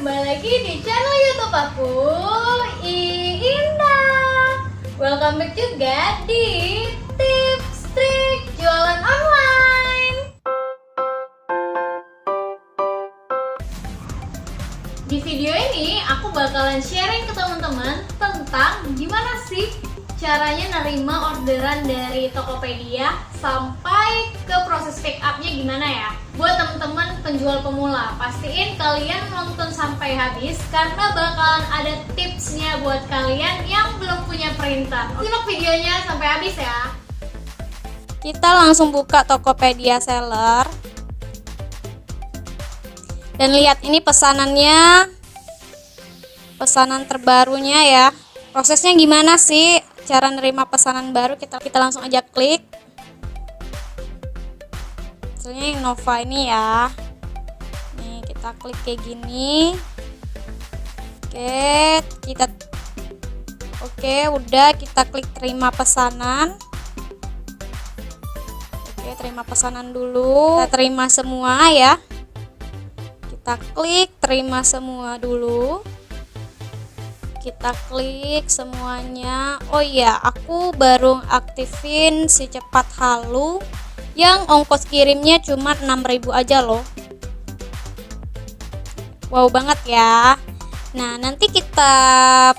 kembali lagi di channel YouTube aku, Indah. Welcome back juga di tips trik jualan online. Di video ini aku bakalan sharing ke teman-teman tentang gimana sih caranya nerima orderan dari Tokopedia sampai ke proses pick up-nya gimana ya. Buat teman-teman penjual pemula, pastiin kalian nonton sampai habis karena bakalan ada tipsnya buat kalian yang belum punya printer. Simak videonya sampai habis ya. Kita langsung buka Tokopedia Seller. Dan lihat ini pesanannya. Pesanan terbarunya ya. Prosesnya gimana sih? Cara nerima pesanan baru, kita langsung aja klik. Misalnya yang Nova ini ya. Nih, kita klik kayak gini. Udah kita klik terima pesanan. Terima pesanan dulu. Kita terima semua ya. Kita klik terima semua dulu. Kita klik semuanya. Oh iya, aku baru aktifin si cepat halu yang ongkos kirimnya cuma 6.000 aja loh. Wow banget ya. Nah, nanti kita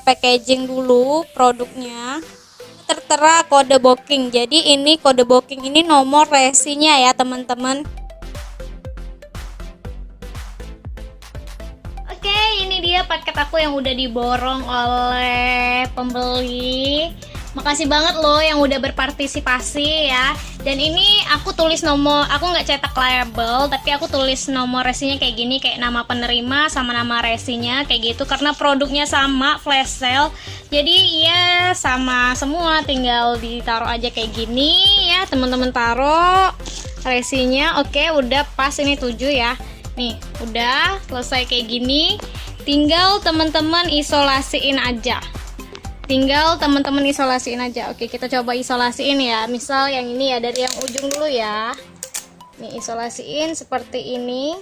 packaging dulu produknya. Tertera kode booking. Jadi ini kode booking ini nomor resinya ya, teman-teman. Oke, ini dia paket aku yang udah diborong oleh pembeli. Makasih banget loh yang udah berpartisipasi ya. Dan ini aku tulis nomor, aku nggak cetak label, tapi aku tulis nomor resinya kayak gini, kayak nama penerima sama nama resinya kayak gitu, karena produknya sama, flash sale. Jadi ya sama semua, tinggal ditaruh aja kayak gini ya, teman-teman taruh resinya. Oke, udah pas ini 7 ya. Nih, udah selesai kayak gini. Tinggal teman-teman isolasiin aja. Oke, kita coba isolasiin ya. Misal yang ini ya, dari yang ujung dulu ya. Nih, isolasiin seperti ini.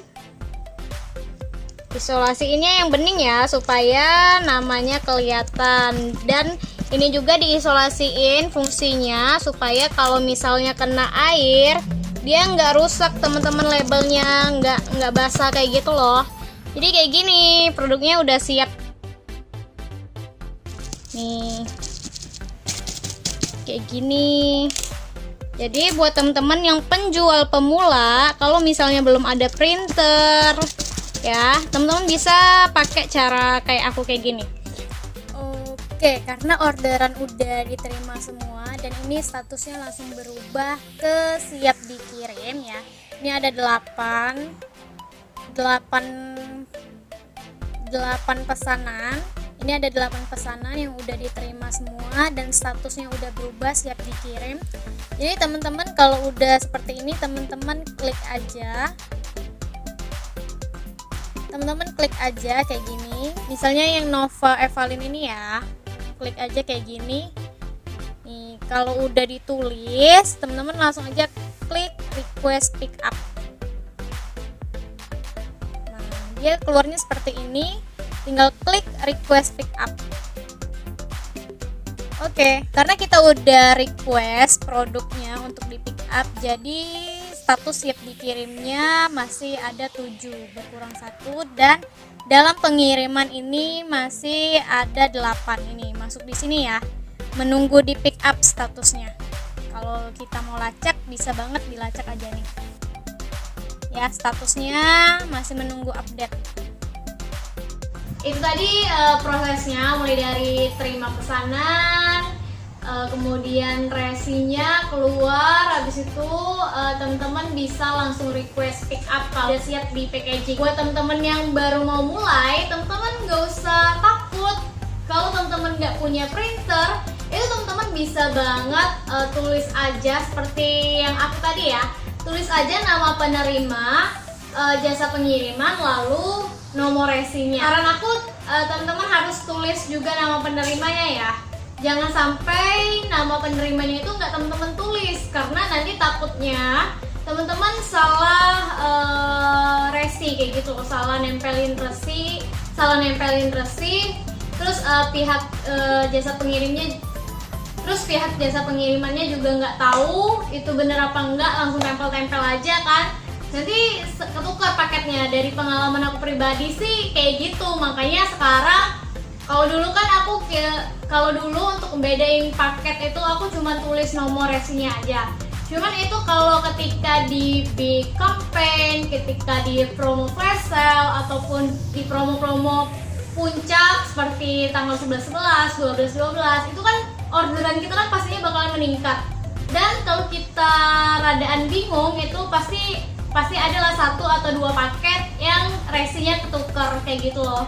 Isolasiinnya yang bening ya, supaya namanya kelihatan. Dan ini juga diisolasiin fungsinya supaya kalau misalnya kena air, dia nggak rusak teman-teman, labelnya nggak basah kayak gitu loh. Jadi kayak gini, produknya udah siap nih, kayak gini. Jadi buat teman-teman yang penjual pemula, kalau misalnya belum ada printer ya, teman-teman bisa pakai cara kayak aku kayak gini. Oke, karena orderan udah diterima semua dan ini statusnya langsung berubah ke siap dikirim ya. Ini ada 8 pesanan. Ini ada 8 pesanan yang udah diterima semua dan statusnya udah berubah siap dikirim. Jadi teman-teman kalau udah seperti ini, teman-teman klik aja. Teman-teman klik aja kayak gini. Misalnya yang Nova Evalin ini ya. Klik aja kayak gini. Nih, kalau udah ditulis, teman-teman langsung aja klik request pick up. Nah, dia keluarnya seperti ini. Tinggal klik request pick up. Oke, karena kita udah request produknya untuk di pick up, jadi status siap dikirimnya masih ada 7, berkurang 1, dan dalam pengiriman ini masih ada 8. Ini masuk di sini ya, menunggu di pick up statusnya. Kalau kita mau lacak bisa banget dilacak aja nih ya, statusnya masih menunggu update. Itu tadi prosesnya, mulai dari terima pesanan, kemudian resinya keluar, habis itu teman-teman bisa langsung request pick up kalau udah siap di packaging. Buat teman-teman yang baru mau mulai, teman-teman nggak usah takut kalau teman-teman nggak punya printer. Itu teman-teman bisa banget tulis aja seperti yang aku tadi ya, tulis aja nama penerima, jasa pengiriman, lalu nomor resinya. Saran aku, teman-teman harus tulis juga nama penerimanya ya. Jangan sampai nama penerimanya itu nggak teman-teman tulis, karena nanti takutnya teman-teman salah resi kayak gitu, salah nempelin resi, terus pihak jasa pengirimnya, terus pihak jasa pengirimannya juga nggak tahu itu bener apa enggak, langsung tempel-tempel aja kan, nanti ketukar paketnya. Dari pengalaman aku pribadi sih kayak gitu. Makanya sekarang kalau dulu untuk membedain paket itu aku cuma tulis nomor resinya aja. Cuman itu kalau ketika di big campaign, ketika di promo flash sale ataupun di promo-promo puncak seperti tanggal 11/11, 12/12, itu kan orderan kita kan pastinya bakalan meningkat. Dan kalau kita radaan bingung, itu pasti adalah 1 atau 2 paket yang resinya ketukar kayak gitu loh.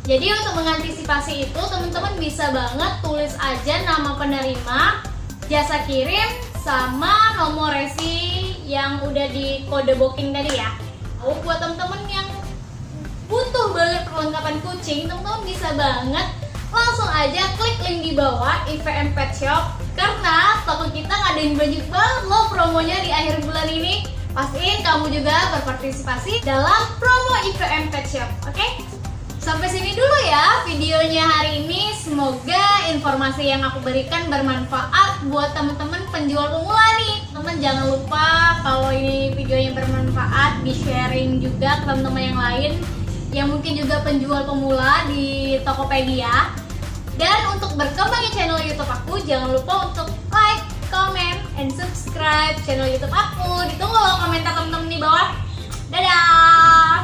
Jadi untuk mengantisipasi itu, teman-teman bisa banget tulis aja nama penerima, jasa kirim, sama nomor resi yang udah di kode booking tadi ya. Buat teman-teman yang butuh banget perlengkapan kucing, teman-teman bisa banget langsung aja klik link di bawah IVM Pet Shop, karena toko kita ngadain banyak banget loh promonya di akhir bulan ini. Pastiin kamu juga berpartisipasi dalam promo IVM Pet Shop, oke? Sampai sini dulu ya videonya hari ini. Semoga informasi yang aku berikan bermanfaat buat teman-teman penjual pemula nih. Teman jangan lupa kalau ini videonya bermanfaat, di-sharing juga ke teman-teman yang lain yang mungkin juga penjual pemula di Tokopedia. Dan untuk berkembangnya channel YouTube aku, jangan lupa untuk like, comment, and subscribe channel YouTube aku. Ditunggu loh komentar teman-teman di bawah. Dadah!